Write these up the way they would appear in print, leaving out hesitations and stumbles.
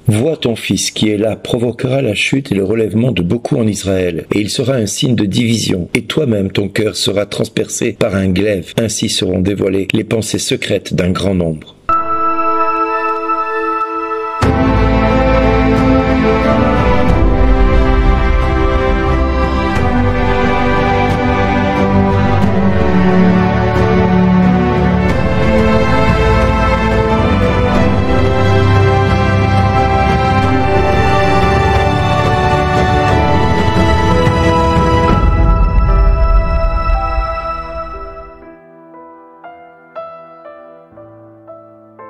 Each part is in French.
Vois ton fils qui est là provoquera la chute et le relèvement de beaucoup en Israël, et il sera un signe de division, et toi-même ton cœur sera transpercé par un glaive. Ainsi seront dévoilées les pensées secrètes d'un grand nombre.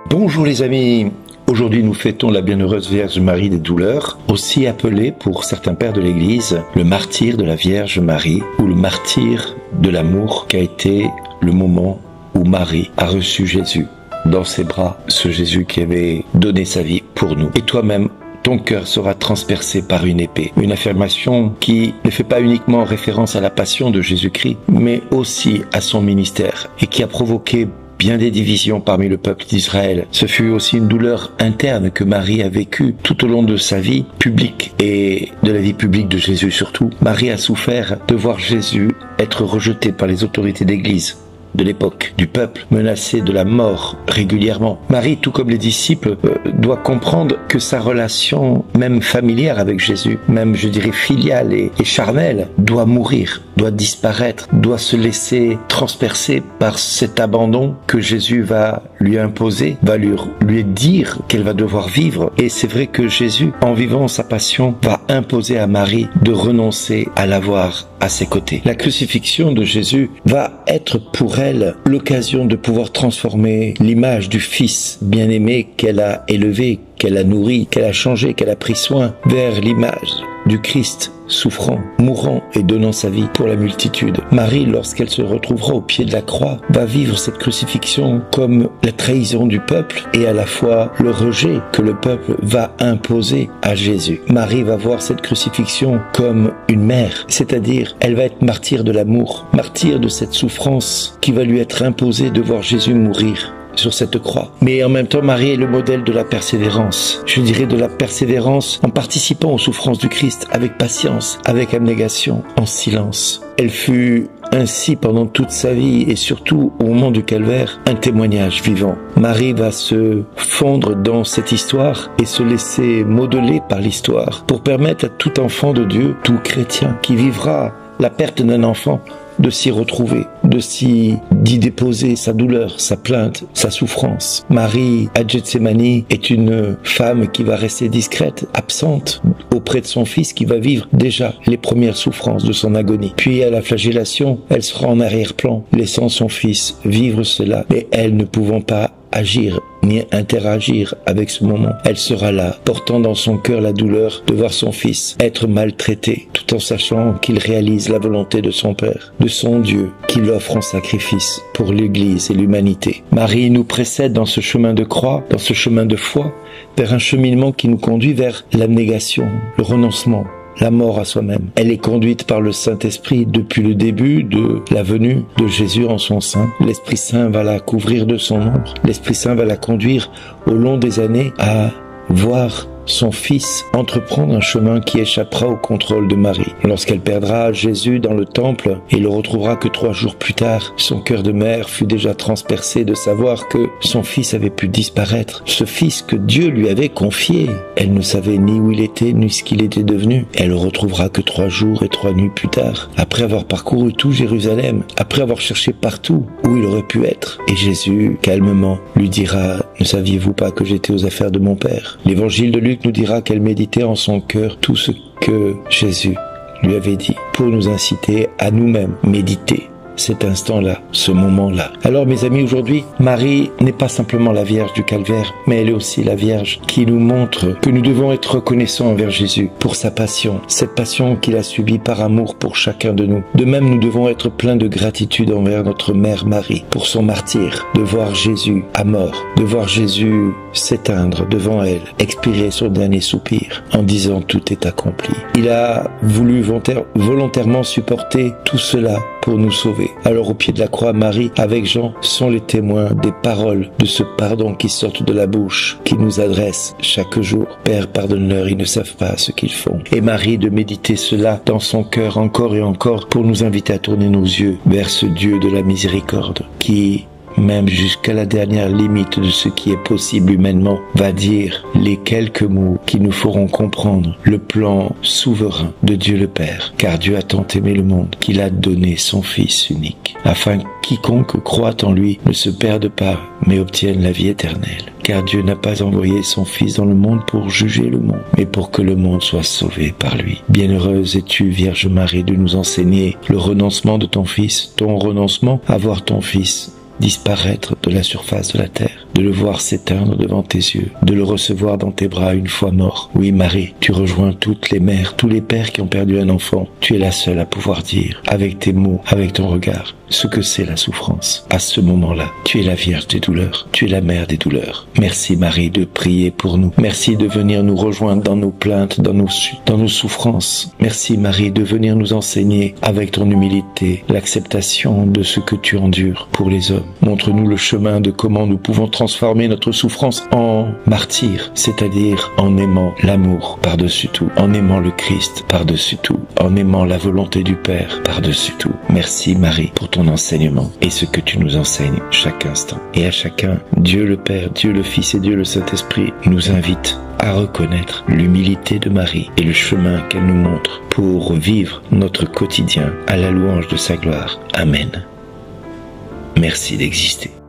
Bonjour les amis, aujourd'hui nous fêtons la bienheureuse Vierge Marie des douleurs, aussi appelée pour certains pères de l'Église le martyre de la Vierge Marie ou le martyr de l'amour, qui a été le moment où Marie a reçu Jésus dans ses bras, ce Jésus qui avait donné sa vie pour nous. Et toi-même, ton cœur sera transpercé par une épée. Une affirmation qui ne fait pas uniquement référence à la passion de Jésus-Christ, mais aussi à son ministère, et qui a provoqué bien des divisions parmi le peuple d'Israël. Ce fut aussi une douleur interne que Marie a vécue tout au long de sa vie publique et de la vie publique de Jésus surtout. Marie a souffert de voir Jésus être rejeté par les autorités d'église de l'époque, du peuple, menacé de la mort régulièrement. Marie, tout comme les disciples, doit comprendre que sa relation, même familière avec Jésus, même je dirais filiale et charnelle, doit mourir, doit disparaître, doit se laisser transpercer par cet abandon que Jésus va lui imposer, va lui dire qu'elle va devoir vivre. Et c'est vrai que Jésus, en vivant sa passion, va imposer à Marie de renoncer à l'avoir à ses côtés. La crucifixion de Jésus va être pour elle l'occasion de pouvoir transformer l'image du Fils bien-aimé qu'elle a élevé, qu'elle a nourri, qu'elle a changé, qu'elle a pris soin, vers l'image du Christ souffrant, mourant et donnant sa vie pour la multitude. Marie, lorsqu'elle se retrouvera au pied de la croix, va vivre cette crucifixion comme la trahison du peuple et à la fois le rejet que le peuple va imposer à Jésus. Marie va voir cette crucifixion comme une mère, c'est-à-dire elle va être martyre de l'amour, martyre de cette souffrance qui va lui être imposée de voir Jésus mourir sur cette croix. Mais en même temps, Marie est le modèle de la persévérance. Je dirais de la persévérance en participant aux souffrances du Christ avec patience, avec abnégation, en silence. Elle fut ainsi pendant toute sa vie et surtout au moment du calvaire, un témoignage vivant. Marie va se fondre dans cette histoire et se laisser modeler par l'histoire pour permettre à tout enfant de Dieu, tout chrétien qui vivra la perte d'un enfant, de s'y retrouver, d'y déposer sa douleur, sa plainte, sa souffrance. Marie à Gethsémani est une femme qui va rester discrète, absente auprès de son fils qui va vivre déjà les premières souffrances de son agonie. Puis à la flagellation, elle sera en arrière-plan, laissant son fils vivre cela, mais elle ne pouvant pas agir ni interagir avec ce moment. Elle sera là, portant dans son cœur la douleur de voir son fils être maltraité, tout en sachant qu'il réalise la volonté de son Père, de son Dieu, qui l'offre en sacrifice pour l'Église et l'humanité. Marie nous précède dans ce chemin de croix, dans ce chemin de foi, vers un cheminement qui nous conduit vers l'abnégation, le renoncement, la mort à soi-même. Elle est conduite par le Saint-Esprit depuis le début de la venue de Jésus en son sein. L'Esprit Saint va la couvrir de son ombre. L'Esprit Saint va la conduire au long des années à voir son fils entreprendre un chemin qui échappera au contrôle de Marie. Lorsqu'elle perdra Jésus dans le temple et le retrouvera que 3 jours plus tard, son cœur de mère fut déjà transpercé de savoir que son fils avait pu disparaître. Ce fils que Dieu lui avait confié. Elle ne savait ni où il était, ni ce qu'il était devenu. Elle le retrouvera que 3 jours et 3 nuits plus tard, après avoir parcouru tout Jérusalem, après avoir cherché partout où il aurait pu être. Et Jésus, calmement, lui dira « Ne saviez-vous pas que j'étais aux affaires de mon Père ?» L'évangile de Luc nous dira qu'elle méditait en son cœur tout ce que Jésus lui avait dit pour nous inciter à nous-mêmes méditer cet instant-là, ce moment-là. Alors mes amis, aujourd'hui, Marie n'est pas simplement la Vierge du Calvaire, mais elle est aussi la Vierge qui nous montre que nous devons être reconnaissants envers Jésus pour sa passion, cette passion qu'il a subie par amour pour chacun de nous. De même, nous devons être pleins de gratitude envers notre mère Marie pour son martyre, de voir Jésus à mort, de voir Jésus s'éteindre devant elle, expirer son dernier soupir en disant tout est accompli. Il a voulu volontairement supporter tout cela pour nous sauver. Alors au pied de la croix, Marie, avec Jean, sont les témoins des paroles de ce pardon qui sortent de la bouche, qui nous adresse chaque jour. Père, pardonne-leur, ils ne savent pas ce qu'ils font. Et Marie de méditer cela dans son cœur encore et encore pour nous inviter à tourner nos yeux vers ce Dieu de la miséricorde qui, même jusqu'à la dernière limite de ce qui est possible humainement, va dire les quelques mots qui nous feront comprendre le plan souverain de Dieu le Père. Car Dieu a tant aimé le monde qu'il a donné son Fils unique, afin que quiconque croit en lui ne se perde pas, mais obtienne la vie éternelle. Car Dieu n'a pas envoyé son Fils dans le monde pour juger le monde, mais pour que le monde soit sauvé par lui. Bienheureuse es-tu, Vierge Marie, de nous enseigner le renoncement de ton Fils, ton renoncement à voir ton Fils disparaître de la surface de la terre, de le voir s'éteindre devant tes yeux, de le recevoir dans tes bras une fois mort. Oui, Marie, tu rejoins toutes les mères, tous les pères qui ont perdu un enfant. Tu es la seule à pouvoir dire, avec tes mots, avec ton regard, ce que c'est la souffrance. À ce moment-là, tu es la Vierge des douleurs, tu es la mère des douleurs. Merci Marie de prier pour nous. Merci de venir nous rejoindre dans nos plaintes, dans nos souffrances. Merci Marie de venir nous enseigner avec ton humilité l'acceptation de ce que tu endures pour les hommes. Montre-nous le chemin de comment nous pouvons transformer notre souffrance en martyr, c'est-à-dire en aimant l'amour par-dessus tout, en aimant le Christ par-dessus tout, en aimant la volonté du Père par-dessus tout. Merci Marie pour ton enseignement et ce que tu nous enseignes chaque instant. Et à chacun, Dieu le Père, Dieu le Fils et Dieu le Saint-Esprit nous invitent à reconnaître l'humilité de Marie et le chemin qu'elle nous montre pour vivre notre quotidien à la louange de sa gloire. Amen. Merci d'exister.